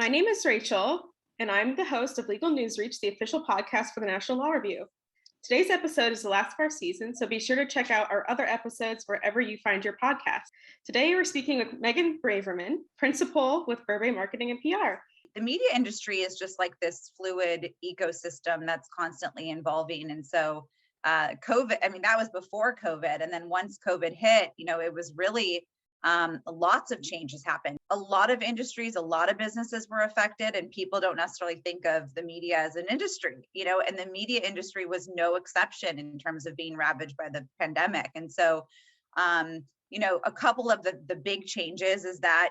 My name is Rachel, and I'm the host of Legal News Reach, the official podcast for the National Law Review. Today's episode is the last of our season, so be sure to check out our other episodes wherever you find your podcast. Today, we're speaking with Megan Braverman, principal with Berbay Marketing and PR. The media industry is just like this fluid ecosystem that's constantly evolving. And so COVID, that was before COVID. And then once COVID hit, it was really lots of changes happened. A lot of industries, a lot of businesses were affected, and people don't necessarily think of the media as an industry, and the media industry was no exception in terms of being ravaged by the pandemic. And so, a couple of the big changes is that,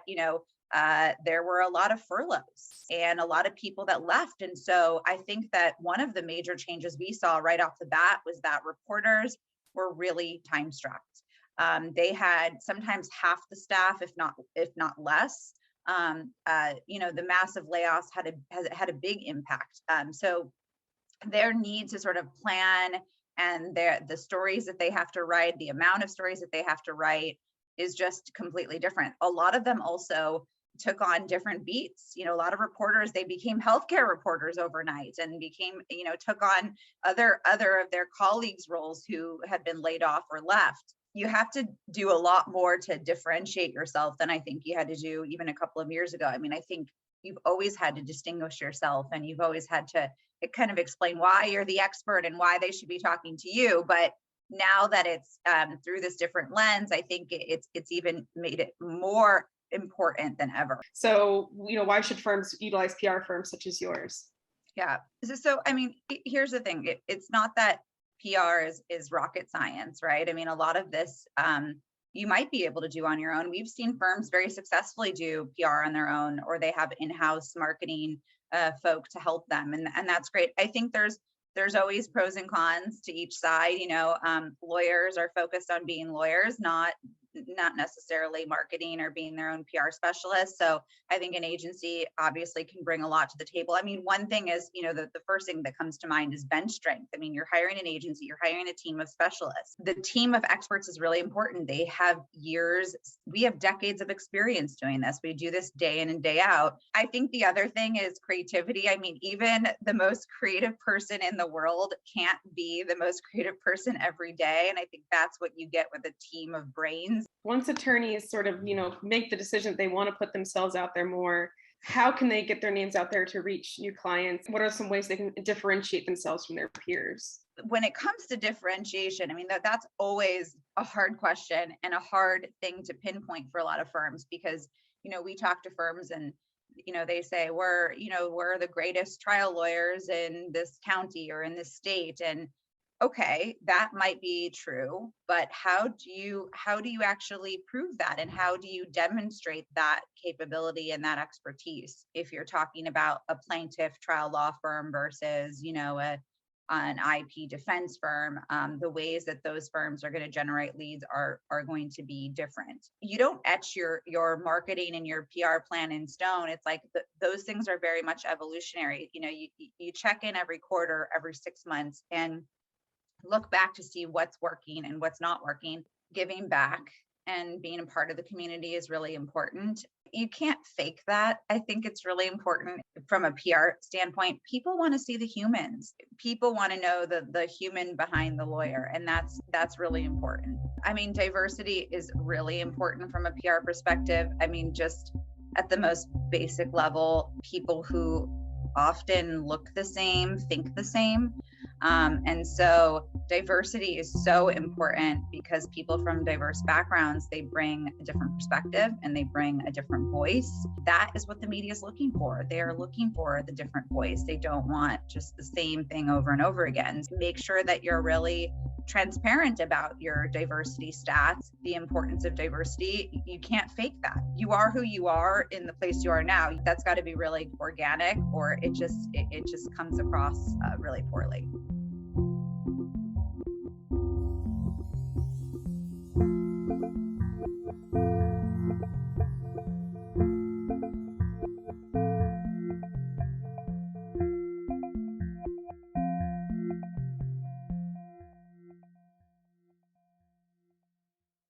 there were a lot of furloughs and a lot of people that left. And so I think that one of the major changes we saw right off the bat was that reporters were really time strapped. They had sometimes half the staff, if not less. The massive layoffs had a big impact. So their need to sort of plan and the stories that they have to write, the amount of stories that they have to write is just completely different. A lot of them also took on different beats. A lot of reporters, they became healthcare reporters overnight and took on other of their colleagues' roles who had been laid off or left. You have to do a lot more to differentiate yourself than I think you had to do even a couple of years ago. I think you've always had to distinguish yourself, and you've always had to kind of explain why you're the expert and why they should be talking to you. But now that it's through this different lens, I think it's even made it more important than ever. So, why should firms utilize PR firms such as yours? Yeah. So here's the thing. It's not that PR is rocket science, right? A lot of this you might be able to do on your own. We've seen firms very successfully do PR on their own, or they have in-house marketing folk to help them, and that's great. I think there's always pros and cons to each side. Lawyers are focused on being lawyers, not necessarily marketing or being their own PR specialist. So I think an agency obviously can bring a lot to the table. One thing is, the first thing that comes to mind is bench strength. You're hiring an agency, you're hiring a team of specialists. The team of experts is really important. They have we have decades of experience doing this. We do this day in and day out. I think the other thing is creativity. Even the most creative person in the world can't be the most creative person every day. And I think that's what you get with a team of brains. Once attorneys sort of, make the decision that they want to put themselves out there more, how can they get their names out there to reach new clients? What are some ways they can differentiate themselves from their peers? When it comes to differentiation, that's always a hard question and a hard thing to pinpoint for a lot of firms, because, we talk to firms and, they say we're the greatest trial lawyers in this county or in this state. And okay, that might be true, but how do you actually prove that? And how do you demonstrate that capability and that expertise? If you're talking about a plaintiff trial law firm versus, an IP defense firm, the ways that those firms are going to generate leads are going to be different. You don't etch your marketing and your PR plan in stone. It's like those things are very much evolutionary. You check in every quarter, every 6 months, and look back to see what's working and what's not working. Giving back and being a part of the community is really important. You can't fake that. I think it's really important from a PR standpoint. People want to see the humans. People want to know the human behind the lawyer, and that's really important. Diversity is really important from a PR perspective. Just at the most basic level, people who often look the same, think the same. And so diversity is so important, because people from diverse backgrounds, they bring a different perspective and they bring a different voice. That is what the media is looking for. They are looking for the different voice. They don't want just the same thing over and over again. So make sure that you're really transparent about your diversity stats, the importance of diversity. You can't fake that. You are who you are in the place you are now. That's got to be really organic, or it just comes across really poorly.